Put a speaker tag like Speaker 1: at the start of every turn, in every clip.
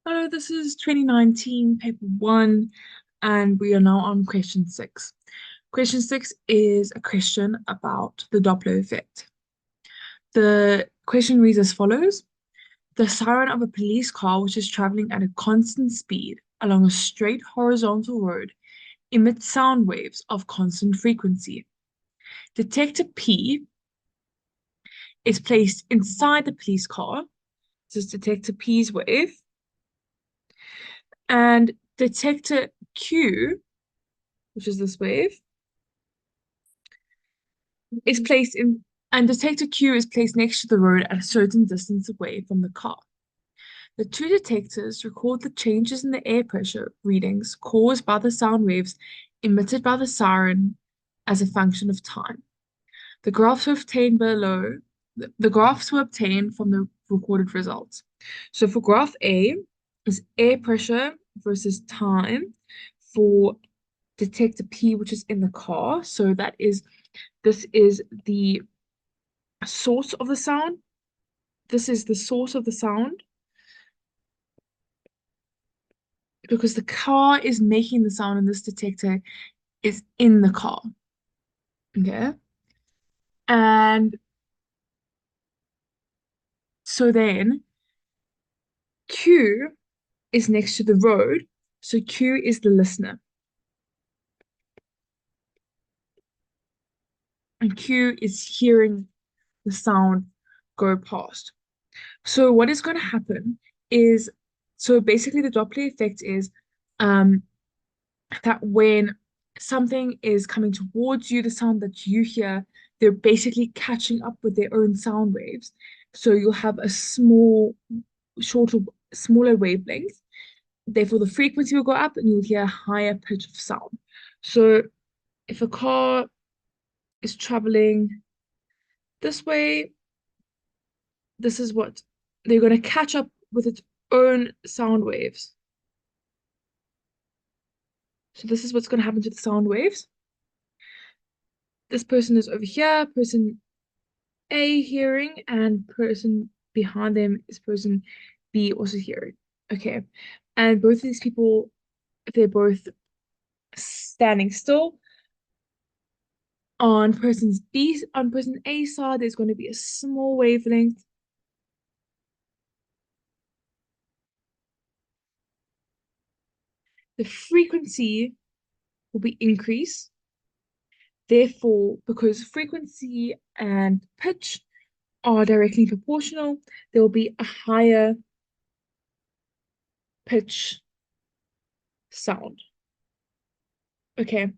Speaker 1: Hello, this is 2019 paper one, and we are now on question six. Question six is a question about the Doppler effect. The question reads as follows. The siren of a police car, which is traveling at a constant speed along a straight horizontal road, emits sound waves of constant frequency. Detector P is placed inside the police car. This is detector P's wave. And detector Q, which is this wave, is placed in, and detector Q is placed next to the road at a certain distance away from the car. The two detectors record the changes in the air pressure readings caused by the sound waves emitted by the siren as a function of time. The graphs were obtained below. The graphs were obtained from the recorded results. So for graph A is air pressure versus time for detector P, which is in the car. So this is the source of the sound. This is the source of the sound because the car is making the sound and this detector is in the car. Okay. And so then Q is next to the road. So Q is the listener. And Q is hearing the sound go past. So what is going to happen is, so basically the Doppler effect is um, that when something is coming towards you, the sound that you hear, they're basically catching up with their own sound waves. So you'll have a shorter, smaller wavelength. Therefore, the frequency will go up and you'll hear a higher pitch of sound. So if a car is traveling this way, this is what they're going to catch up with its own sound waves. So this is what's going to happen to the sound waves. This person is over here, person A hearing, and person behind them is person B also hearing. Okay. And both of these people, if they're both standing still, on person A side, there's going to be a small wavelength. The frequency will be increased. Therefore, because frequency and pitch are directly proportional, there will be a higher pitch sound. Okay.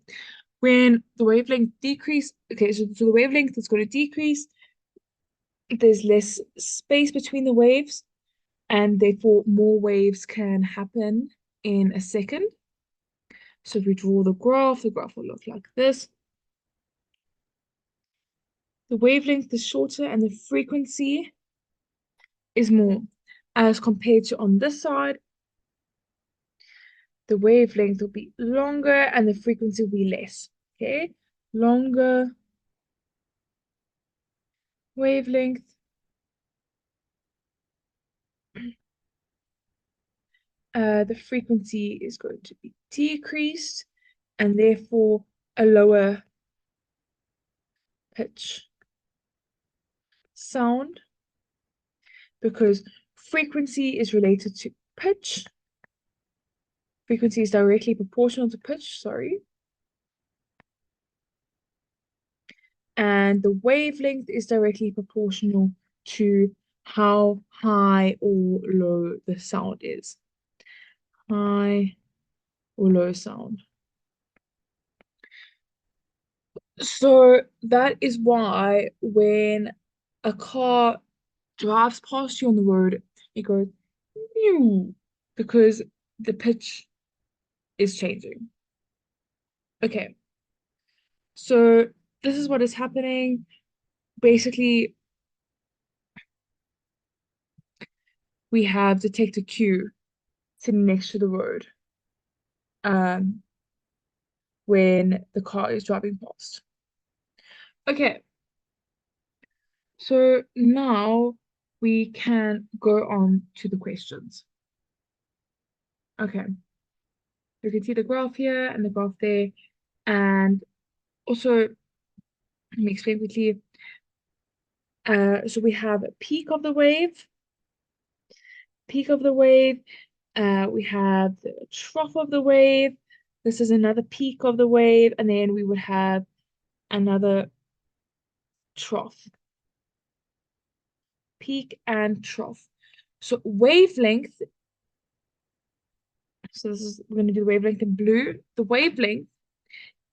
Speaker 1: When the wavelength decrease, okay, so the wavelength is going to decrease. There's less space between the waves, and therefore more waves can happen in a second. So if we draw the graph will look like this. The wavelength is shorter and the frequency is more. As compared to on this side, the wavelength will be longer and the frequency will be less. Okay, longer wavelength, the frequency is going to be decreased and therefore a lower pitch sound because frequency is related to pitch. Frequency is directly proportional to pitch, sorry. And the wavelength is directly proportional to how high or low the sound is. High or low sound. So that is why when a car drives past you on the road, it goes mew because the pitch is changing. Okay, so this is what is happening. Basically, we have detector Q sitting next to the road um, when the car is driving past. Okay, so now we can go on to the questions. Okay, you can see the graph here and the graph there. And also, let me explain quickly. So we have a peak of the wave, peak of the wave. We have the trough of the wave. This is another peak of the wave, and then we would have another trough, peak and trough. So wavelength, so this is, we're going to do the wavelength in blue. The wavelength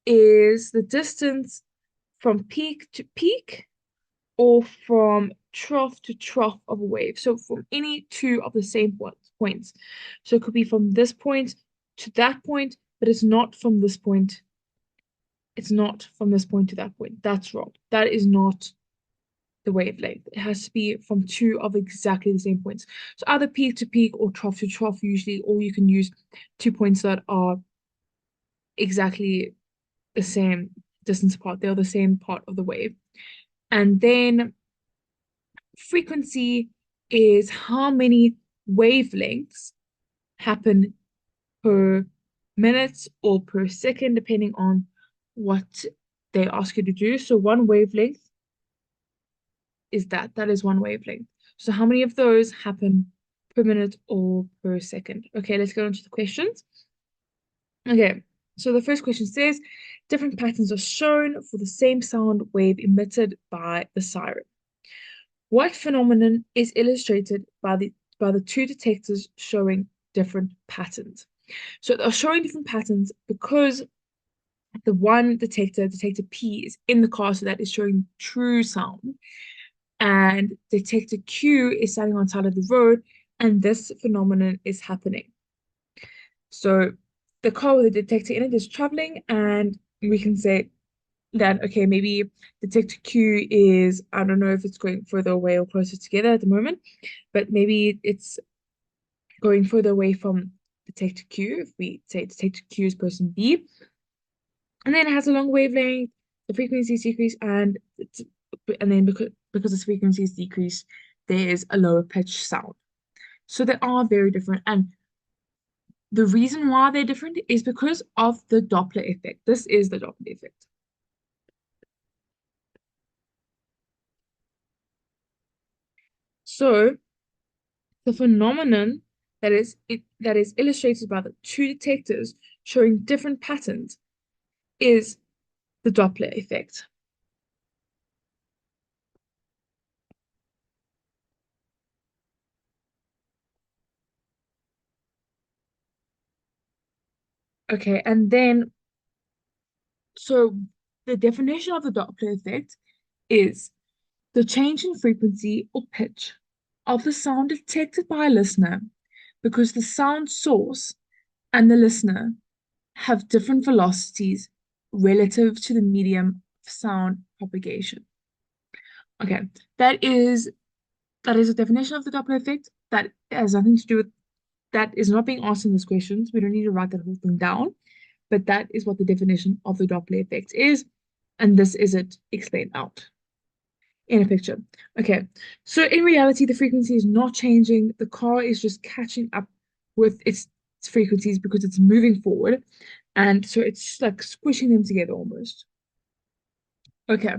Speaker 1: is the distance from peak to peak or from trough to trough of a wave. So from any two of the same points. So it could be from this point to that point, but it's not from this point. It's not from this point to that point. That's wrong. That is not the wavelength. It has to be from two of exactly the same points. So either peak to peak or trough to trough usually, or you can use 2 points that are exactly the same distance apart. They're the same part of the wave. And then frequency is how many wavelengths happen per minute or per second, depending on what they ask you to do. So one wavelength is that is one wavelength. So how many of those happen per minute or per second? Okay, let's go on to the questions. Okay, so the first question says, different patterns are shown for the same sound wave emitted by the siren. What phenomenon is illustrated by the two detectors showing different patterns? So they're showing different patterns because the one detector, detector P, is in the car, so that is showing true sound. And detector Q is standing on side of the road, and this phenomenon is happening. So the car with the detector in it is traveling, and we can say that, okay, maybe detector Q is, I don't know if it's going further away or closer together at the moment, but maybe it's going further away from detector Q, if we say detector Q is person B. And then it has a long wavelength, the frequency is decreased, and then because its frequency is decreased, there is a lower pitch sound. So they are very different. And the reason why they're different is because of the Doppler effect. This is the Doppler effect. So the phenomenon that is illustrated by the two detectors showing different patterns is the Doppler effect. Okay, and then so the definition of the Doppler effect is the change in frequency or pitch of the sound detected by a listener because the sound source and the listener have different velocities relative to the medium of sound propagation. Okay, that is that is a definition of the Doppler effect. That has nothing to do with that is not being asked in these questions. We don't need to write that whole thing down, but that is what the definition of the Doppler effect is, and this is it explained out in a picture. Okay, so in reality, the frequency is not changing. The car is just catching up with its frequencies because it's moving forward, and so it's like squishing them together almost. Okay,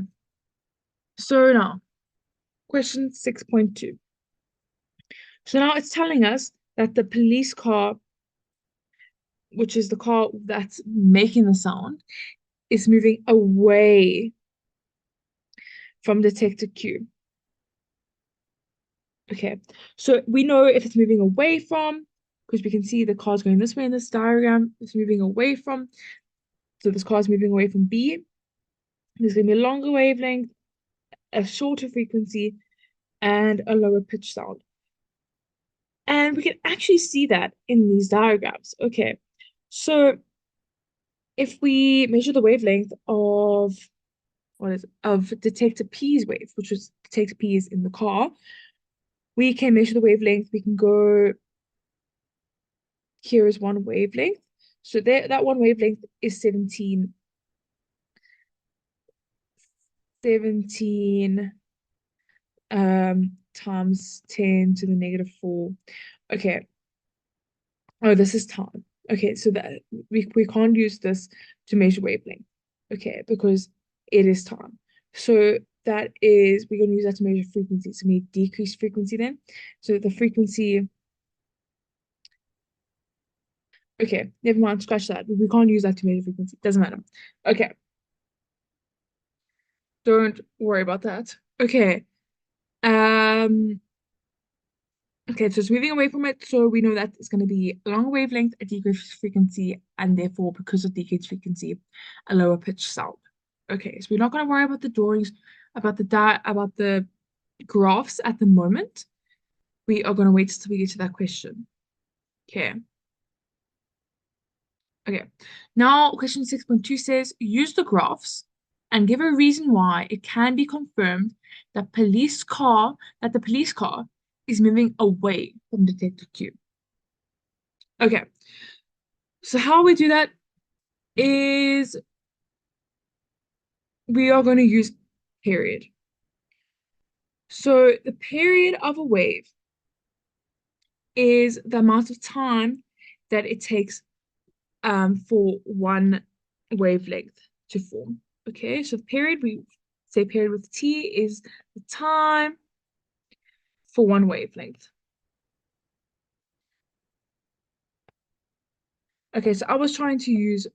Speaker 1: so now question 6.2. So now it's telling us that the police car, which is the car that's making the sound, is moving away from detector Q. Okay, so we know if it's moving away from, because we can see the car's going this way in this diagram, it's moving away from, so this car is moving away from B. There's going to be a longer wavelength, a shorter frequency, and a lower pitch sound. And we can actually see that in these diagrams. Okay, so if we measure the wavelength of of detector P's wave, which was detector P is in the car, we can measure the wavelength. We can go, here is one wavelength. So there, that one wavelength is 17 times 10 to the negative 4. Okay, Oh, this is time. Okay, so that we can't use this to measure wavelength. Okay, because it is time. So that is we're gonna use that to measure frequency. So we decrease frequency then. So the frequency, okay, never mind, scratch that. We can't use that to measure frequency. Doesn't matter. Okay, don't worry about that. Okay. Um, okay, so it's moving away from it. So we know that it's going to be a longer wavelength, a decreased frequency, and therefore, because of decreased frequency, a lower pitch sound. Okay, so we're not going to worry about the drawings, about the graphs at the moment. We are going to wait till we get to that question. Okay. Okay. Now, question 6.2 says, use the graphs and give a reason why it can be confirmed that the police car is moving away from detector Q. Okay. So how we do that is we are going to use period. So the period of a wave is the amount of time that it takes for one wavelength to form. Okay, so the period, we say period with T, is the time for one wavelength. Okay, so I was trying to use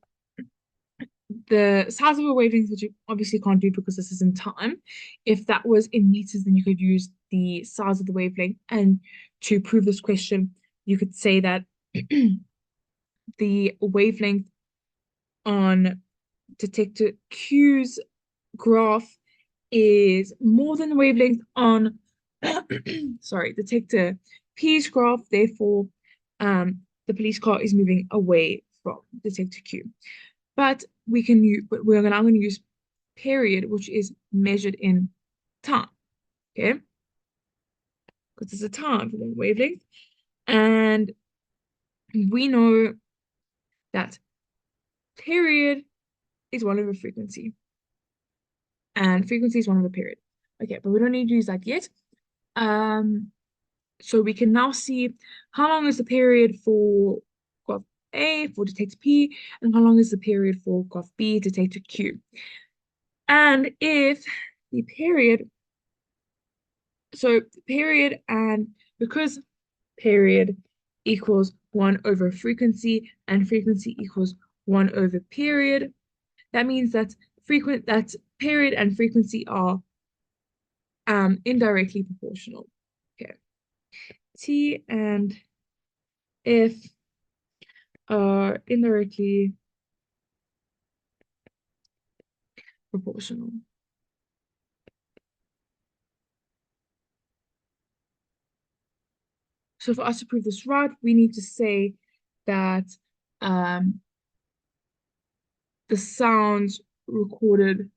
Speaker 1: the size of a wavelength, which you obviously can't do because this is in time. If that was in meters, then you could use the size of the wavelength. And to prove this question, you could say that the wavelength on detector Q's graph is more than the wavelength on sorry, detector P's graph. Therefore, the police car is moving away from detector Q. But we're now going to use period, which is measured in time. Okay, because it's a time for one wavelength, and we know that period is one over frequency, and frequency is one over period. Okay, but we don't need to use that yet. Um, so we can now see how long is the period for graph A for detector P, and how long is the period for graph B detector Q. And if the period, so period, and because period equals 1 over frequency and frequency equals 1 over period, that means that period and frequency are indirectly proportional. Okay. T and F are indirectly proportional. So for us to prove this right, we need to say that um, the sounds recorded.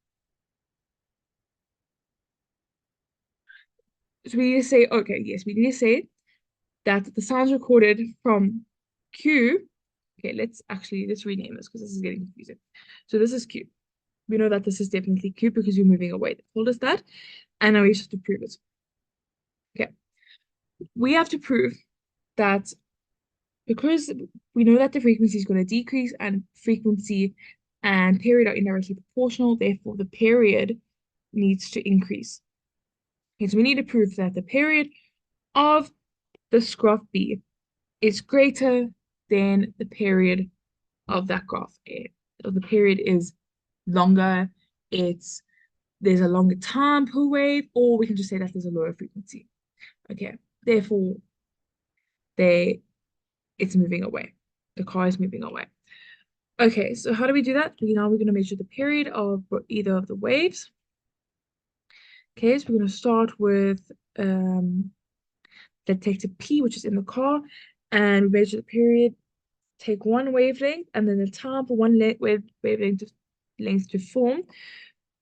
Speaker 1: So we need to say, okay, yes, we need to say that the sounds recorded from Q. Okay, let's rename this because this is getting confusing. So this is Q. We know that this is definitely Q because you're moving away. They told us that, and now we just have to prove it. Okay, we have to prove that because we know that the frequency is going to decrease and frequency and period are indirectly proportional, therefore the period needs to increase. Okay, so we need to prove that the period of this graph B is greater than the period of that graph A. So the period is longer, there's a longer time per wave, or we can just say that there's a lower frequency. Okay, therefore they it's moving away. The car is moving away. Okay, so how do we do that? Now we're going to measure the period of either of the waves. Okay, so we're going to start with detector P, which is in the car, and we measure the period, take one wavelength, and then the time for one wavelength to form.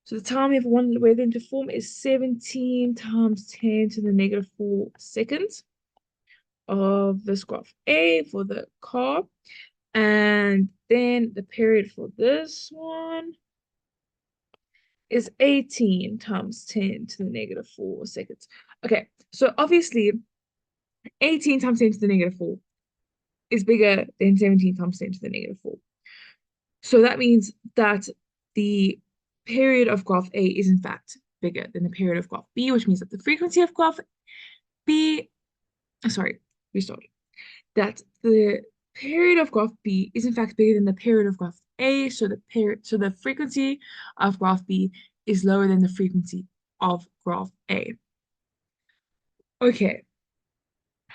Speaker 1: So the time for one wavelength to form is 17 times 10 to the negative 4 seconds of this graph A for the car. And then the period for this one is 18 times 10 to the negative 4 seconds. Okay, so obviously 18 times 10 to the negative 4 is bigger than 17 times 10 to the negative 4. So that means that the period of graph A is in fact bigger than the period of graph B, which means that the frequency of graph B, sorry, restart, that the period of graph B is in fact bigger than the period of graph A, so the frequency of graph B is lower than the frequency of graph A. Okay,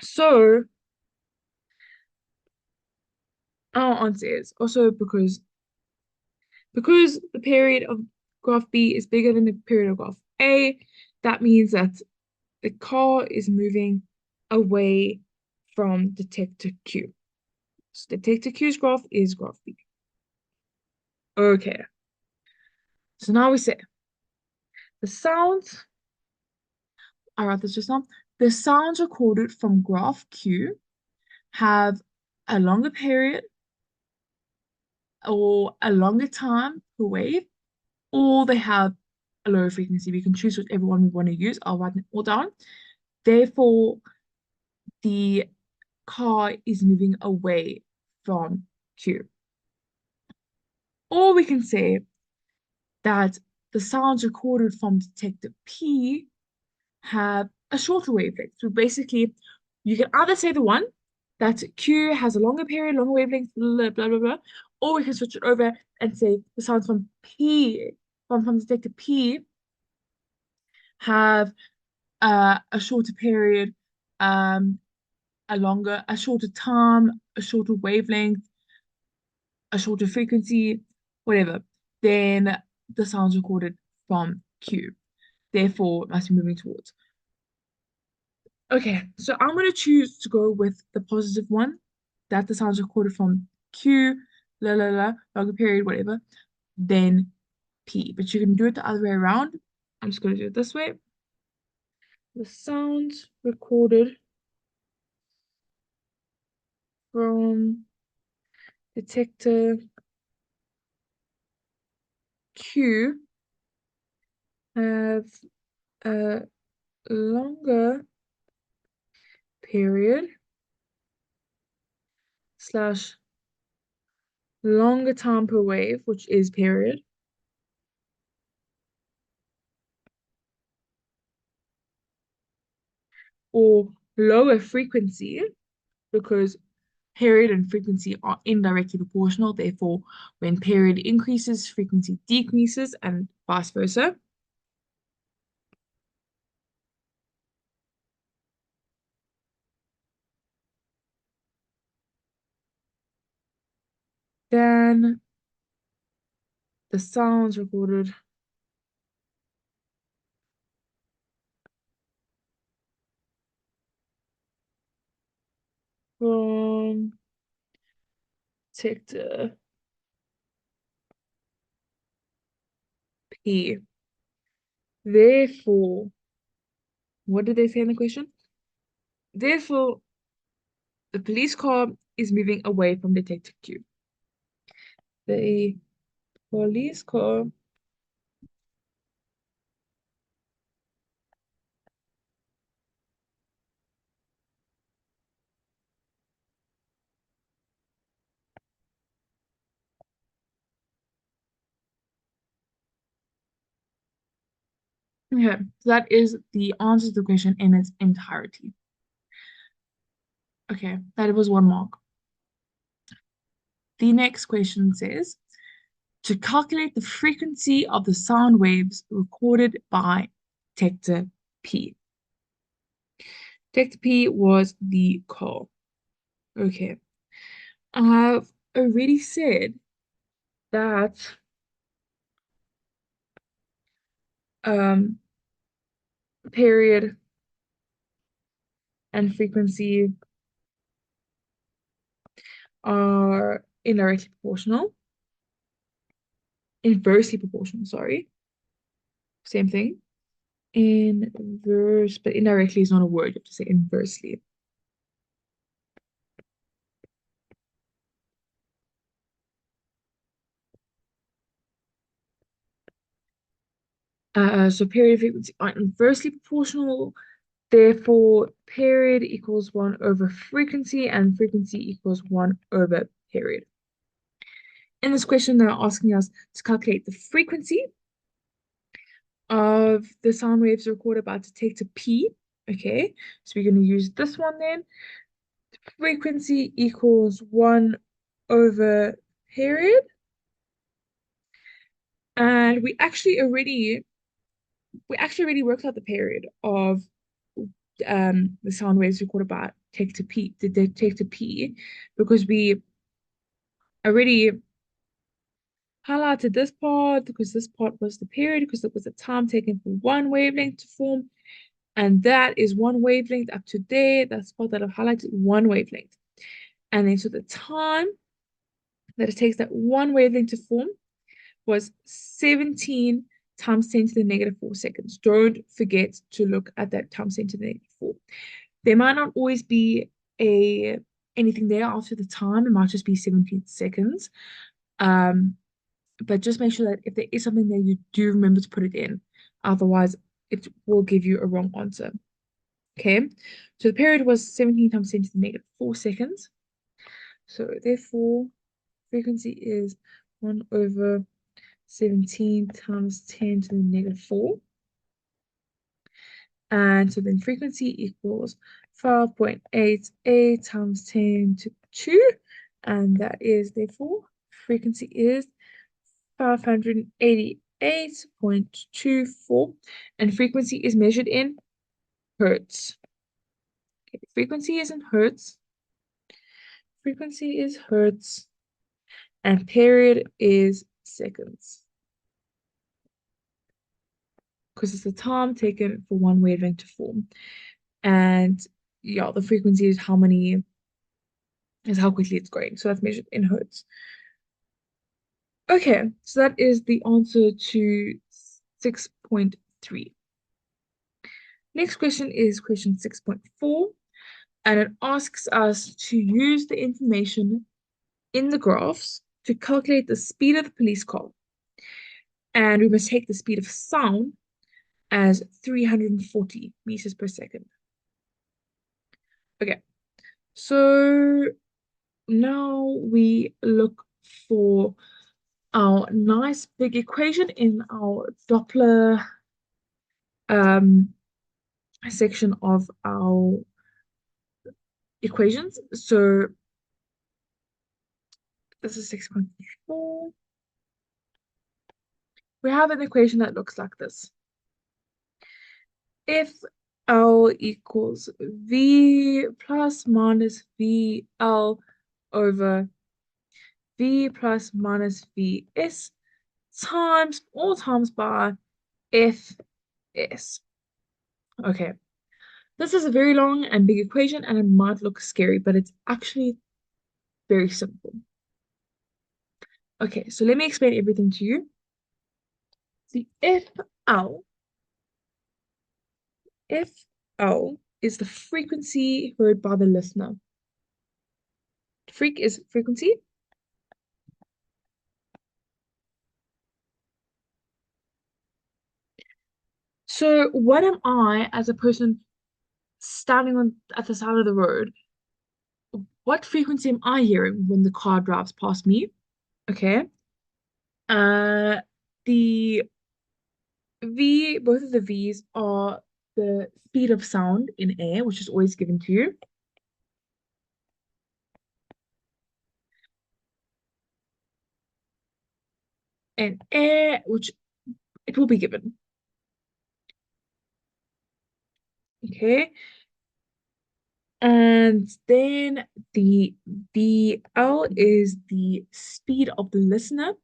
Speaker 1: so our answer is also because the period of graph B is bigger than the period of graph A, that means that the car is moving away from detector Q. So detector Q's graph is graph B. Okay, so now we say the sounds, I wrote this just now, the sounds recorded from graph Q have a longer period or a longer time per wave, or they have a lower frequency. We can choose whichever one we want to use. I'll write it all down. Therefore, the car is moving away from Q. Or we can say that the sounds recorded from detector P have a shorter wavelength. So basically, you can either say the one that Q has a longer period, longer wavelength, blah, blah, blah, blah, or we can switch it over and say the sounds from P, from detector P, have a shorter period, a shorter time, a shorter wavelength, a shorter frequency, whatever, than the sounds recorded from Q. Therefore, it must be moving towards. Okay, so I'm going to choose to go with the positive one, that the sounds recorded from Q, la la la, longer period, whatever, then P. But you can do it the other way around. I'm just going to do it this way. The sounds recorded from detector Q have a longer period slash longer time per wave, which is period, or lower frequency, because period and frequency are indirectly proportional. Therefore, when period increases, frequency decreases, and vice versa. Then the sounds recorded from detector P. Therefore, what did they say in the question? Therefore, the police car is moving away from detector Q. The police car Okay, so that is the answer to the question in its entirety. Okay, that was 1 mark. The next question says, to calculate the frequency of the sound waves recorded by detector P. Detector P was the call. Okay, I've already said that um, period and frequency are indirectly proportional, inversely proportional, sorry. Same thing. Inverse, but indirectly is not a word. You have to say inversely. So period and frequency are inversely proportional. Therefore, period equals 1 over frequency, and frequency equals 1 over period. In this question, they're asking us to calculate the frequency of the sound waves recorded by detector P. Okay, so we're going to use this one then. Frequency equals 1 over period. And we actually already worked out the period of the sound waves recorded by detector P, because we already highlighted this part, because this part was the period, because it was the time taken for one wavelength to form, and that is one wavelength up to there. That's the part that I've highlighted, one wavelength. And then so the time that it takes that one wavelength to form was 17 times 10 to the negative 4 seconds. Don't forget to look at that times 10 to the negative 4. There might not always be anything there after the time. It might just be 17 seconds. But just make sure that if there is something there, you do remember to put it in. Otherwise, it will give you a wrong answer. Okay, so the period was 17 times 10 to the negative 4 seconds. So therefore, frequency is 1 over 17 times 10 to the negative 4. And so then frequency equals 5.88 times 10 to 2. And that is therefore frequency is 588.24. And frequency is measured in hertz. Okay, frequency is in hertz. Frequency is hertz. And period is seconds, because it's the time taken for one wavelength to form. And yeah, the frequency is how quickly it's going. So that's measured in hertz. Okay, so that is the answer to 6.3. Next question is question 6.4, and it asks us to use the information in the graphs to calculate the speed of the police car. And we must take the speed of sound as 340 meters per second. Okay, so now we look for our nice big equation in our Doppler section of our equations. So this is 6.4. We have an equation that looks like this. If L equals V plus minus VL over V plus minus VS times all times by Fs. Okay, this is a very long and big equation, and it might look scary, but it's actually very simple. Okay, so let me explain everything to you. The FL is the frequency heard by the listener. Freak is frequency. So what am I as a person standing at the side of the road? What frequency am I hearing when the car drives past me? Okay. Uh, the both of the V's are the speed of sound in air, which is always given to you. And air, which it will be given. Okay. And then the VL is the speed of the listener.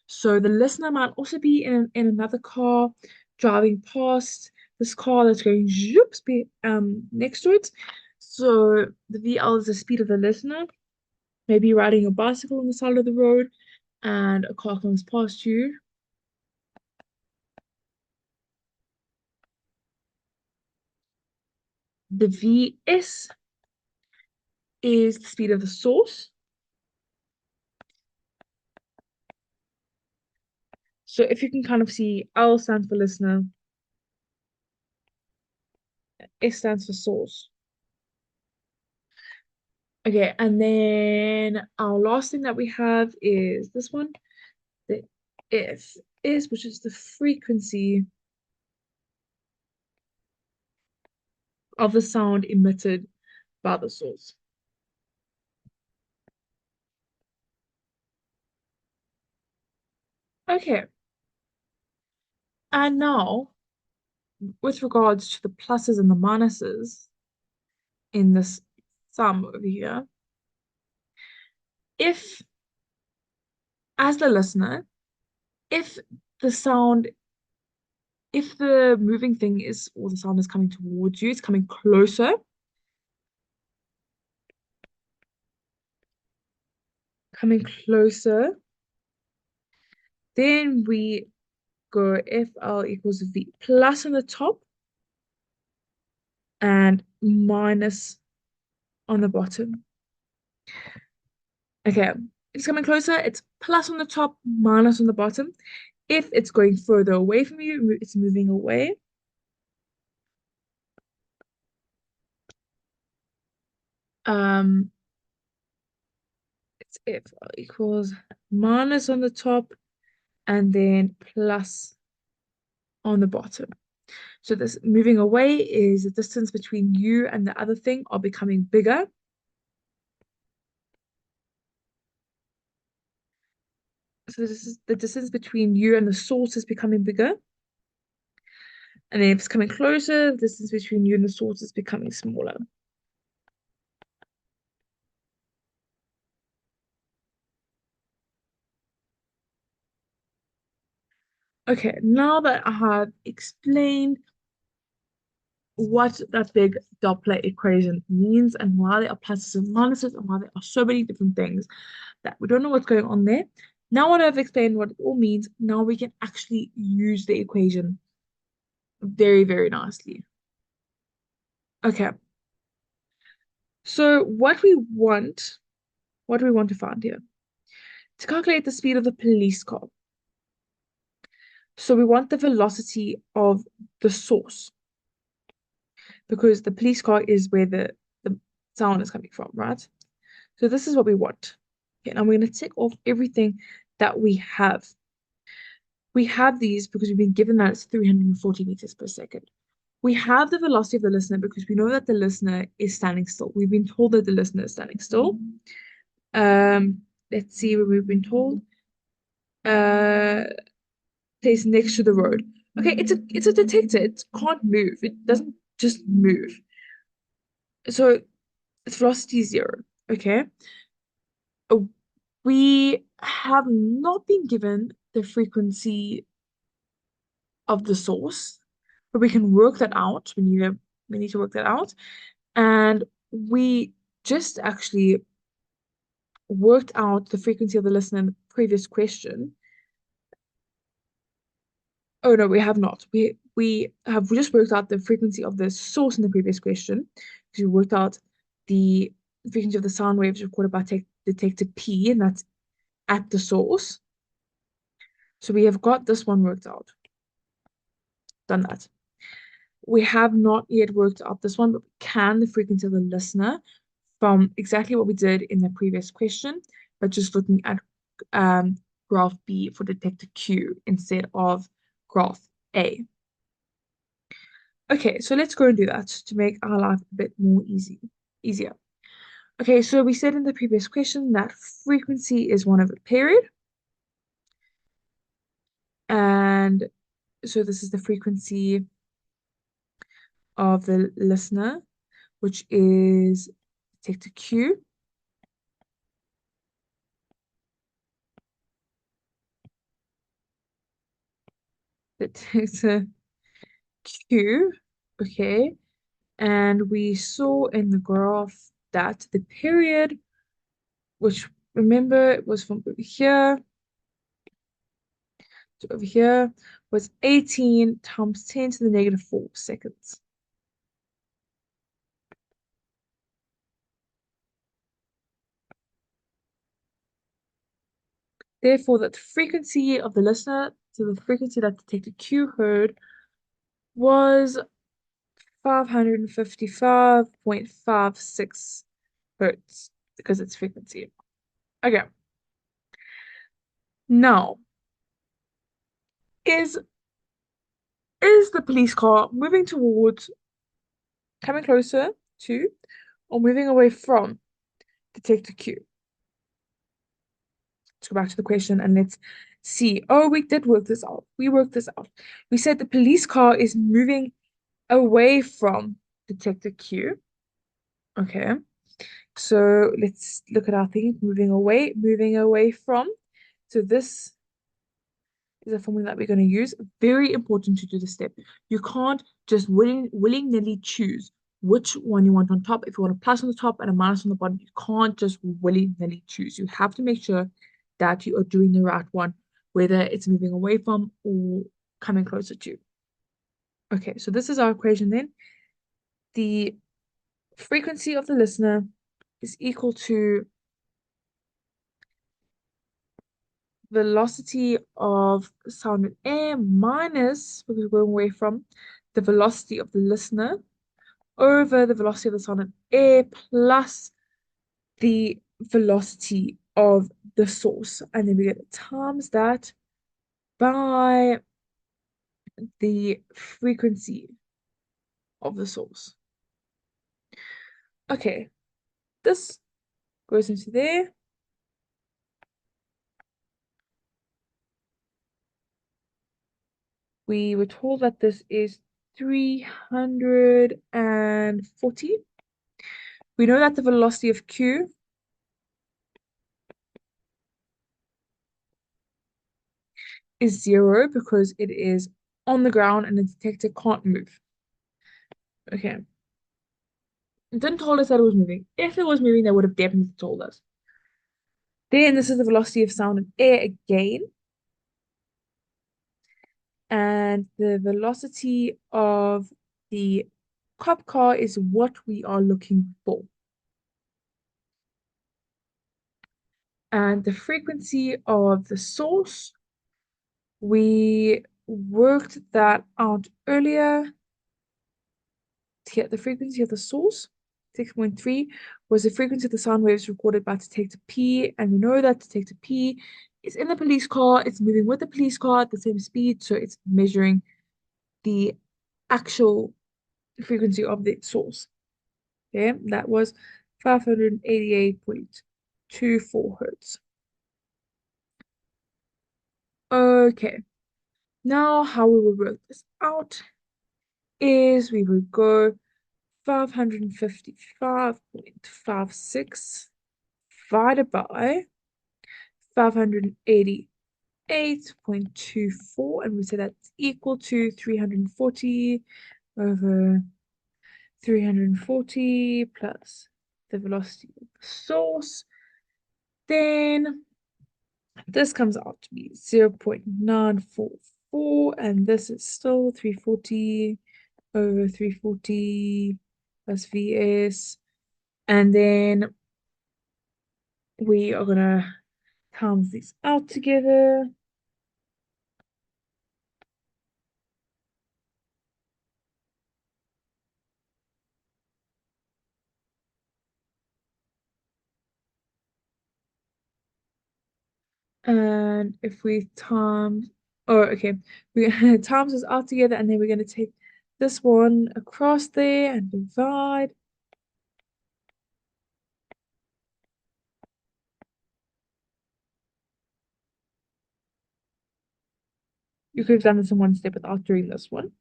Speaker 1: So the listener might also be in another car driving past this car that's going zoop speed next to it. So the VL is the speed of the listener, maybe riding a bicycle on the side of the road and a car comes past you. The VS is the speed of the source. So if you can kind of see, L stands for listener, S stands for source. Okay, and then our last thing that we have is this one, the F is, which is the frequency of the sound emitted by the source. Okay, and now with regards to the pluses and the minuses in this sum over here, if, as the listener, if the sound, if the moving thing is, or the sound is coming towards you, it's coming closer, then we go FL equals V plus on the top and minus on the bottom. Okay, if it's coming closer, it's plus on the top, minus on the bottom. If it's going further away from you, it's moving away. Um, it's FL equals minus on the top and then plus on the bottom. So this moving away is the distance between you and the other thing are becoming bigger. So this is the distance between you and the source is becoming bigger. And then if it's coming closer, the distance between you and the source is becoming smaller. Okay, now that I have explained what that big Doppler equation means and why there are pluses and minuses and why there are so many different things that we don't know what's going on there. Now that I've explained what it all means, now we can actually use the equation very, very nicely. Okay, so what do we want to find here? To calculate the speed of the police car. So we want the velocity of the source because the police car is where the sound is coming from, right? So this is what we want. Okay, now we're going to tick off everything that we have. We have these because we've been given that it's 340 meters per second. We have the velocity of the listener because we know that the listener is standing still. We've been told that the listener is standing still. Let's see what we've been told. Uh, Place next to the road. Okay, it's a detector. It can't move. It doesn't just move. So its velocity is zero. Okay. Uh, We have not been given the frequency of the source, but we can work that out. We need to work that out. And we just actually worked out the frequency of the listener in the previous question. Oh no, we have not. We have just worked out the frequency of the source in the previous question. Because we worked out the frequency of the sound waves recorded by detector P, and that's at the source. So we have got this one worked out. Done that. We have not yet worked out this one, but we can the frequency of the listener from exactly what we did in the previous question, but just looking at graph B for detector Q instead of graph A. Okay, so let's go and do that to make our life a bit more easier. Okay, so we said in the previous question that frequency is one over period. And so this is the frequency of the listener, which is detector Q. Detector Q, okay. And we saw in the graph that the period, which remember it was from over here to over here, was 18 times 10 to the negative 4 seconds. Therefore, that the frequency of the listener to the frequency that detector Q heard was 555.56 hertz because it's frequency. Okay. Now, is the police car moving towards, coming closer to, or moving away from detector Q? Let's go back to the question and let's see. Oh, we did work this out. We worked this out. We said the police car is moving away from detector Q. Okay. So let's look at our thing. Moving away from. So this is a formula that we're going to use. Very important to do the step. You can't just willy-nilly choose which one you want on top. If you want a plus on the top and a minus on the bottom, you can't just willy-nilly choose. You have to make sure that you are doing the right one, whether it's moving away from or coming closer to. Okay, so this is our equation then. The frequency of the listener is equal to velocity of sound in air minus, because we're going away from, the velocity of the listener over the velocity of the sound in air plus the velocity of the source. And then we get times that by the frequency of the source. Okay, this goes into there. We were told that this is 340. We know that the velocity of Q is 0 because it is on the ground and the detector can't move. Okay. It didn't tell us that it was moving. If it was moving, they would have definitely told us. Then this is the velocity of sound in air again. And the velocity of the cop car is what we are looking for. And the frequency of the source, we worked that out earlier. To get the frequency of the source, 6.3, was the frequency of the sound waves recorded by detector P, and we know that detector P is in the police car, it's moving with the police car at the same speed, so it's measuring the actual frequency of the source. Okay, that was 588.24 hertz. Okay, now how we will work this out is we will go 555.56 divided by 588.24, and we say that's equal to 340 over 340 plus the velocity of the source. Then this comes out to be 0.944, and this is still 340 over 340 plus VS. And then we are gonna times these out together. And if we times, oh, okay, we're gonna times this out together, and then we're gonna take this one across there and divide. You could have done this in one step without doing this one.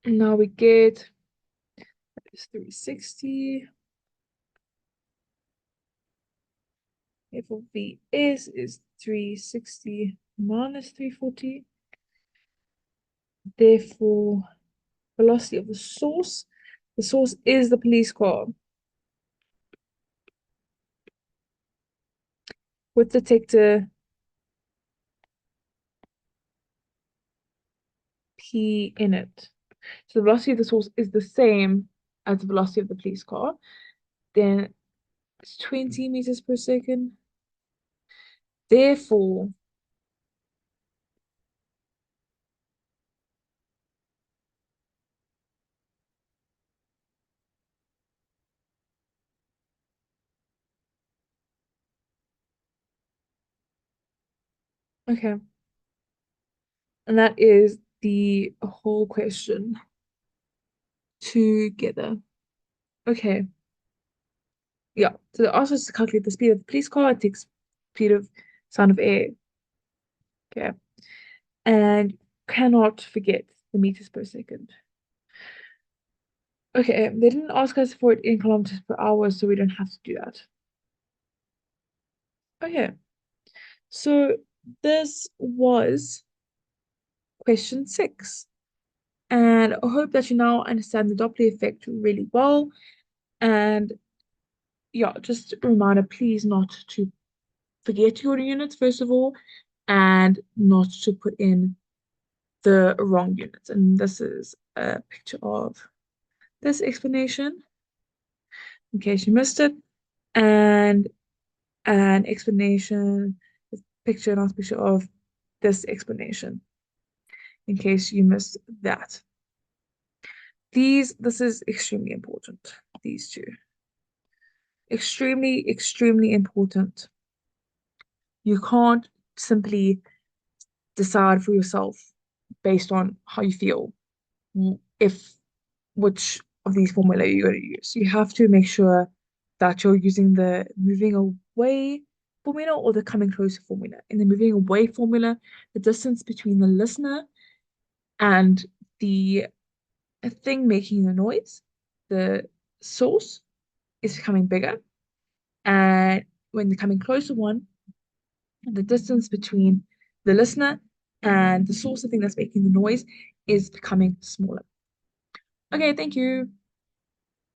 Speaker 1: And now we get it's 360. Therefore, VS is 360 minus 340. Therefore, velocity of the source. The source is the police car with detector P in it. So the velocity of the source is the same as the velocity of the police car. Then it's 20 meters per second. Therefore, Okay. And that is the whole question together. Okay. Yeah. So the answer is to calculate the speed of the police car. It takes speed of sound of air. Okay. And cannot forget the meters per second. Okay. They didn't ask us for it in kilometers per hour, so we don't have to do that. Okay. So this was question 6. And I hope that you now understand the Doppler effect really well. And yeah, just a reminder, please not to forget your units, first of all, and not to put in the wrong units. And this is a picture of this explanation, in case you missed it, and an explanation, picture, not picture of this explanation, in case you missed that. This is extremely important, these two. Extremely, extremely important. You can't simply decide for yourself based on how you feel if which of these formula you're going to use. You have to make sure that you're using the moving away formula or the coming closer formula. In the moving away formula, the distance between the listener and the thing making the noise, the source, is becoming bigger. And when the coming closer one, the distance between the listener and the source, the thing that's making the noise, is becoming smaller. Okay, thank you.